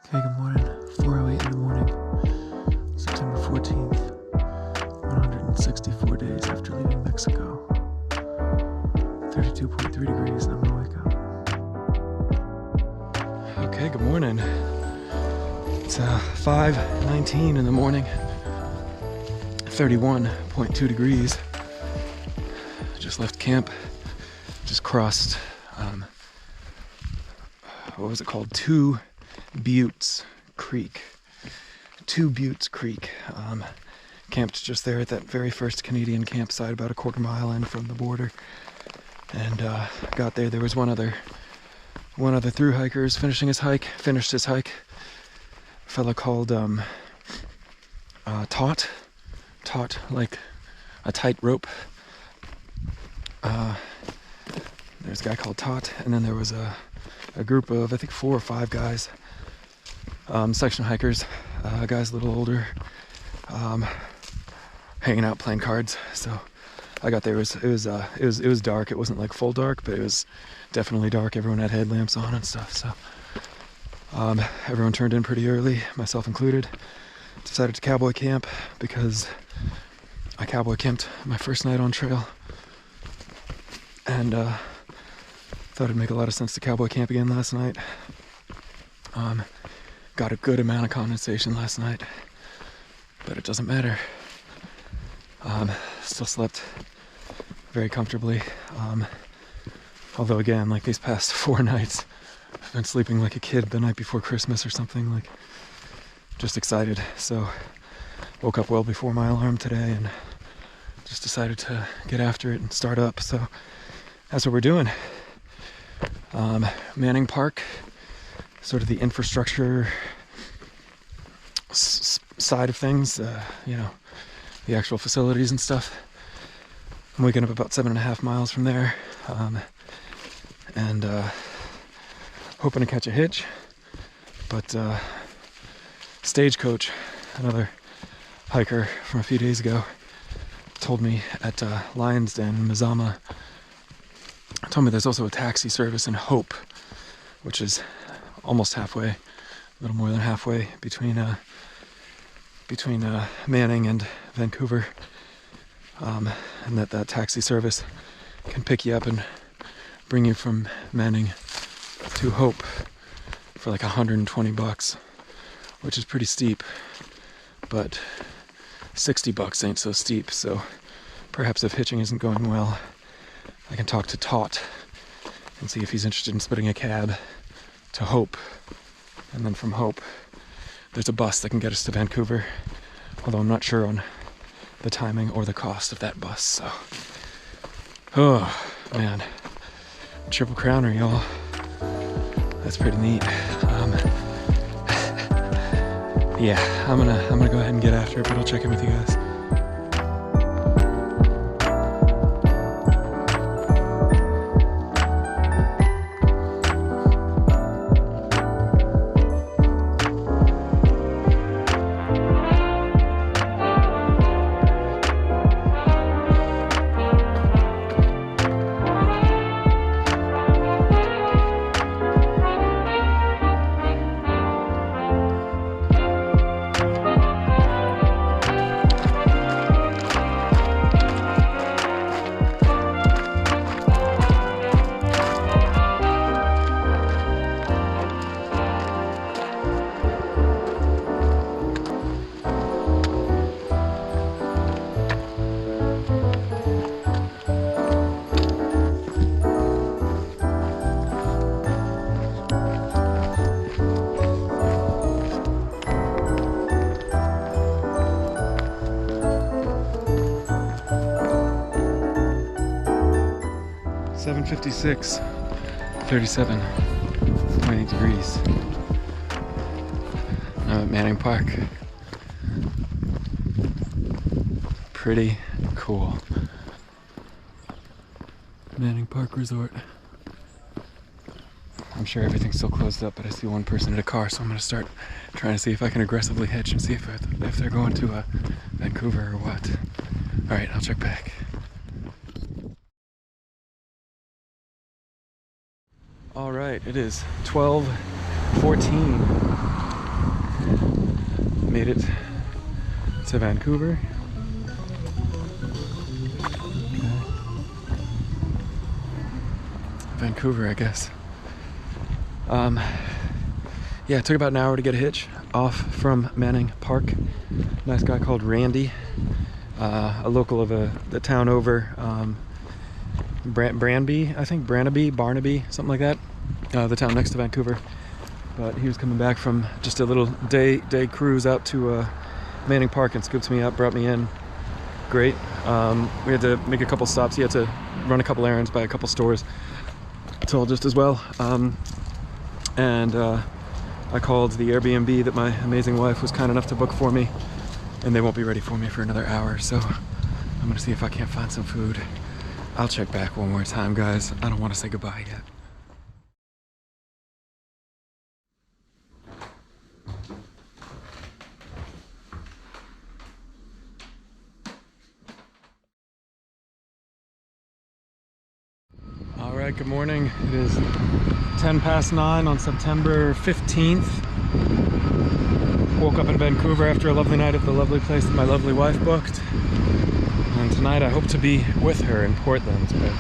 Okay, good morning. 4:08 in the morning, September 14th, 164 days after leaving Mexico. 32.3 degrees, and I'm gonna wake up. Okay, good morning. It's 5:19 in the morning, 31.2 degrees. Just left camp, just crossed, what was it called? Two Buttes Creek. Camped just there at that very first Canadian campsite, about a quarter mile in from the border. And got there. There was one other thru-hikers finished his hike. A fella called taut, like a tight rope. There's a guy called Taut, and then there was a group of, I think, 4 or 5 guys, section hikers, guys a little older, hanging out playing cards. So I got there. It was dark. It wasn't like full dark, but it was definitely dark. Everyone had headlamps on and stuff. So everyone turned in pretty early, myself included. Decided to cowboy camp because I cowboy camped my first night on trail, and thought it'd make a lot of sense to cowboy camp again last night. Got a good amount of condensation last night, but it doesn't matter. Still slept very comfortably. Although again, like these past 4 nights, I've been sleeping like a kid the night before Christmas or something, like just excited. So woke up well before my alarm today and just decided to get after it and start up. So that's what we're doing. Manning Park, sort of the infrastructure side of things, the actual facilities and stuff. I'm waking up about 7.5 miles from there, and hoping to catch a hitch. But Stagecoach, another hiker from a few days ago, told me at Lion's Den, Mazama, told me there's also a taxi service in Hope, which is almost halfway, a little more than halfway between Manning and Vancouver, and that taxi service can pick you up and bring you from Manning to Hope for like $120, which is pretty steep, but $60 ain't so steep. So perhaps if hitching isn't going well, I can talk to Taut and see if he's interested in splitting a cab to Hope, and then from Hope there's a bus that can get us to Vancouver, although I'm not sure on the timing or the cost of that bus. So, oh man, Triple Crowner, y'all. That's pretty neat. Yeah, I'm gonna go ahead and get after it, but I'll check in with you guys. .56, 37.8 degrees. Now at Manning Park. Pretty cool. Manning Park Resort. I'm sure everything's still closed up, but I see one person in a car, so I'm gonna start trying to see if I can aggressively hitch and see if they're going to Vancouver or what. All right, I'll check back. All right, it is 12:14 made it to Vancouver. Okay. Vancouver, I guess. Yeah, it took about an hour to get a hitch off from Manning Park. Nice guy called Randy, a local of the town over, Branby, I think, Barnaby, something like that, the town next to Vancouver. But he was coming back from just a little day cruise out to Manning Park and scooped me up, brought me in. Great. We had to make a couple stops. He had to run a couple errands by a couple stores. It's all just as well. I called the Airbnb that my amazing wife was kind enough to book for me, and they won't be ready for me for another hour, so I'm gonna see if I can't find some food. I'll check back one more time, guys. I don't want to say goodbye yet. All right, good morning. It is 10 past 9 on September 15th. Woke up in Vancouver after a lovely night at the lovely place that my lovely wife booked. And tonight I hope to be with her in Portland. But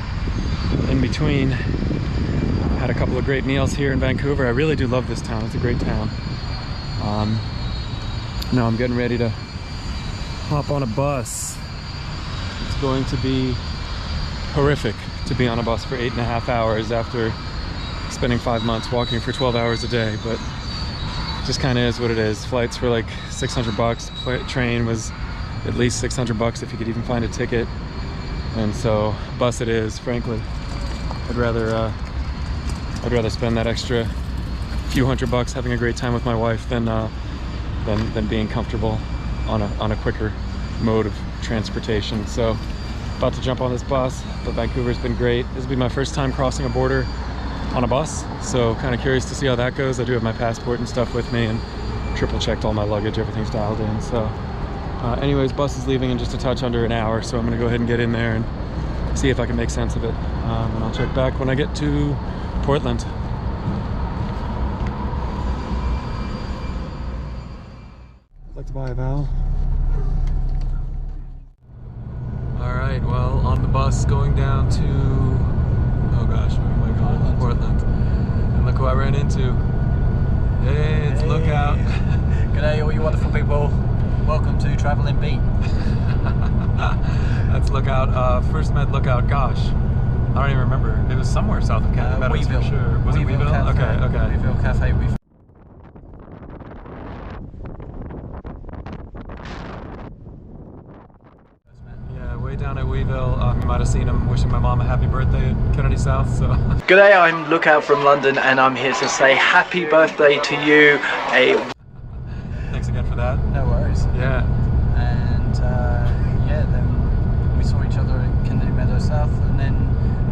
in between, had a couple of great meals here in Vancouver. I really do love this town. It's a great town. Now I'm getting ready to hop on a bus. It's going to be horrific to be on a bus for 8.5 hours after spending 5 months walking for 12 hours a day, but it just kind of is what it is. Flights were like $600. Train was at least $600 if you could even find a ticket, and so bus it is. Frankly, I'd rather spend that extra few $100 having a great time with my wife than being comfortable on a quicker mode of transportation. So about to jump on this bus, but Vancouver's been great. This will be my first time crossing a border on a bus, so kind of curious to see how that goes. I do have my passport and stuff with me and triple checked all my luggage, everything's dialed in. So anyways, bus is leaving in just a touch under an hour, so I'm gonna go ahead and get in there and see if I can make sense of it, and I'll check back when I get to Portland. I'd like to buy a vowel. Alright, well, on the bus going down to, oh gosh, where am I going? Portland. And look who I ran into. Hey, it's Lookout. G'day all you wonderful people. Welcome to Traveling Beat. That's Lookout. First met Lookout, gosh, I don't even remember. It was somewhere south of Canada, for sure. Was it Weeville? Cafe. Okay. Weeville Cafe. Way down at Weeville, you might have seen him wishing my mom a happy birthday at Kennedy South. So. G'day, I'm Lookout from London, and I'm here to say happy birthday to you. Thanks again for that. No worries. Yeah. And yeah, then we saw each other at Kennedy Meadow South, and then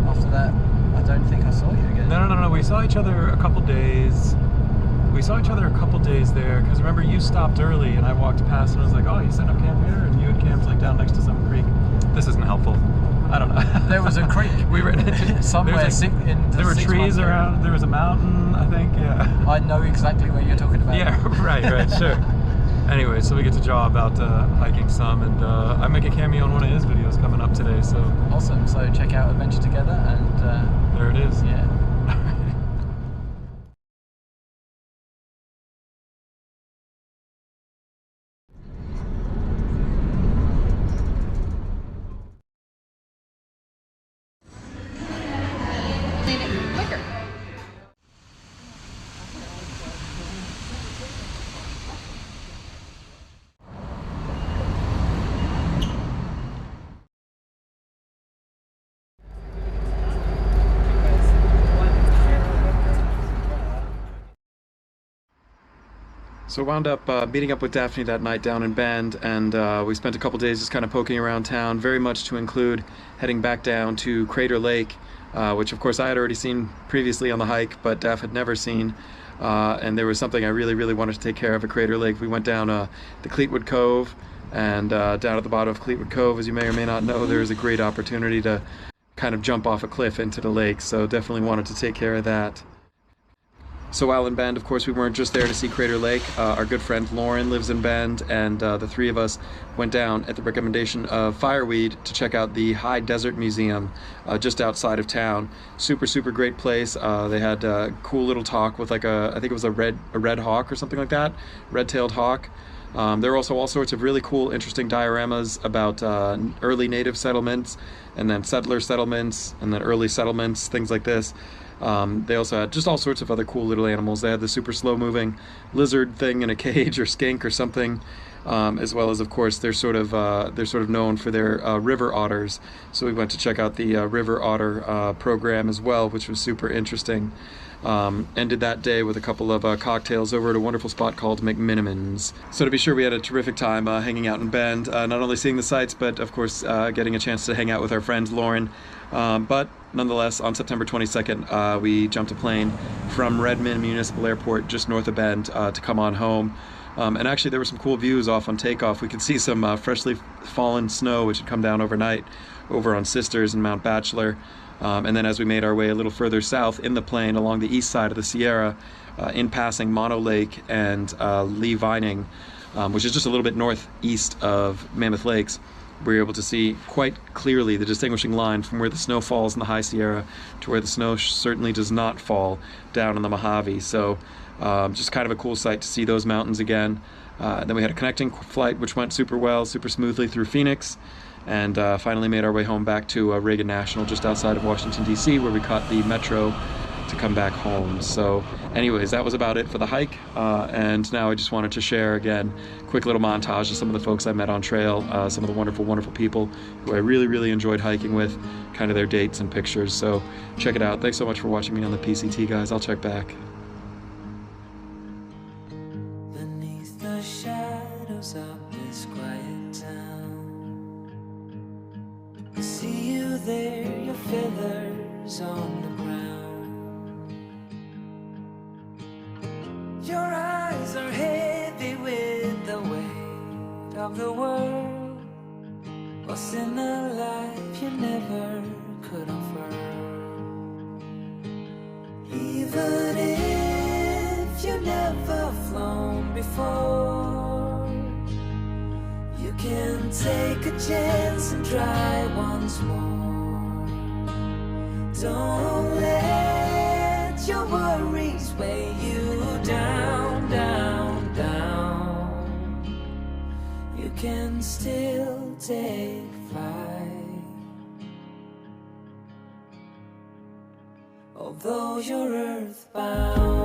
after that, I don't think I saw you again. No. We saw each other a couple days. There, because remember you stopped early and I walked past and I was like, oh, you set up camp here? And you had camped like down next to some creek. This isn't helpful. I don't know. There was a creek. We ran into somewhere. There were trees around. There was a mountain, I think. Yeah. I know exactly what you're talking about. Yeah, right, sure. Anyway, so we get to jaw about hiking some, and I make a cameo on one of his videos coming up today. So awesome. So check out Adventure Together, and there it is. Yeah. So I wound up meeting up with Daphne that night down in Bend, and we spent a couple days just kind of poking around town, very much to include heading back down to Crater Lake, which of course I had already seen previously on the hike, but Daph had never seen, and there was something I really wanted to take care of at Crater Lake. We went down the Cleetwood Cove, and down at the bottom of Cleetwood Cove, as you may or may not know, there is a great opportunity to kind of jump off a cliff into the lake, so definitely wanted to take care of that. So while in Bend, of course, we weren't just there to see Crater Lake. Our good friend Lauren lives in Bend, and the three of us went down at the recommendation of Fireweed to check out the High Desert Museum just outside of town. Super, super great place. They had a cool little talk with like I think it was a red hawk or something like that, red-tailed hawk. There were also all sorts of really cool, interesting dioramas about early native settlements, and then settler settlements, and then early settlements, things like this. They also had just all sorts of other cool little animals. They had the super slow-moving lizard thing in a cage, or skink or something, as well as, of course, they're sort of known for their river otters. So we went to check out the river otter program as well, which was super interesting. Ended that day with a couple of cocktails over at a wonderful spot called McMinimans. So to be sure, we had a terrific time hanging out in Bend, not only seeing the sights, but of course getting a chance to hang out with our friend Lauren. But nonetheless, on September 22nd, we jumped a plane from Redmond Municipal Airport just north of Bend to come on home. And actually there were some cool views off on takeoff. We could see some freshly fallen snow which had come down overnight over on Sisters and Mount Bachelor. And then as we made our way a little further south in the plain along the east side of the Sierra, in passing Mono Lake and Lee Vining, which is just a little bit northeast of Mammoth Lakes, we were able to see quite clearly the distinguishing line from where the snow falls in the High Sierra to where the snow certainly does not fall down in the Mojave. So just kind of a cool sight to see those mountains again. Then we had a connecting flight which went super well, super smoothly through Phoenix, and finally made our way home back to Reagan National just outside of Washington, D.C., where we caught the metro to come back home. So anyways, that was about it for the hike, and now I just wanted to share again a quick little montage of some of the folks I met on trail, some of the wonderful, wonderful people who I really, really enjoyed hiking with, kind of their dates and pictures. So check it out. Thanks so much for watching me on the PCT, guys. I'll check back. Beneath the shadows of this quiet town, I see you there, your feathers on the ground. Your eyes are heavy with the weight of the world. What's in a life you never could afford? Even if you never flown before, you can take a chance and try once more. Don't let your worries weigh you down, down, down. You can still take flight, although you're earthbound.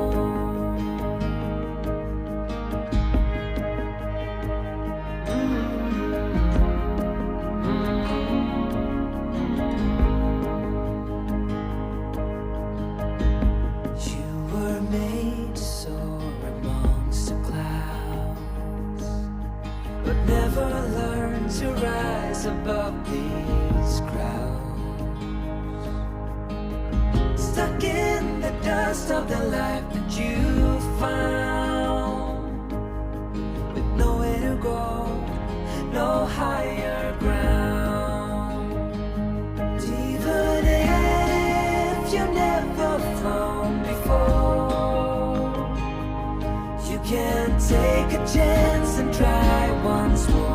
To rise above these crowds, stuck in the dust of the life that you found, with nowhere to go, no higher ground. Even if you've never flown before, you can take a chance and try once more.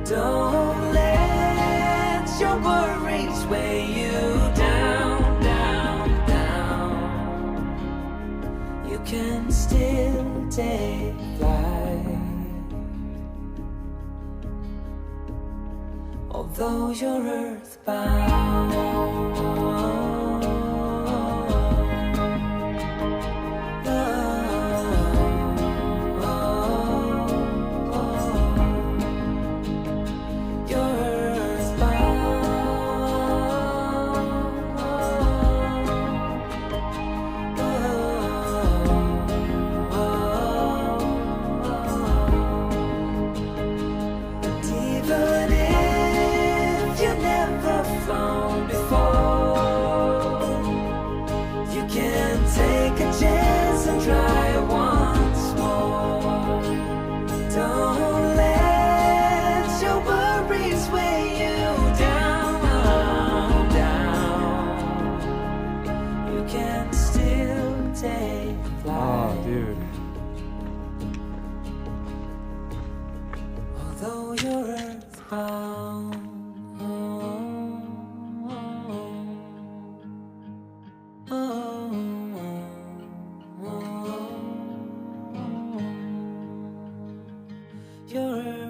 Don't let your worries weigh you down, down, down. You can still take flight, although you're earthbound. Still Oh, dude. Although you're earthbound, you're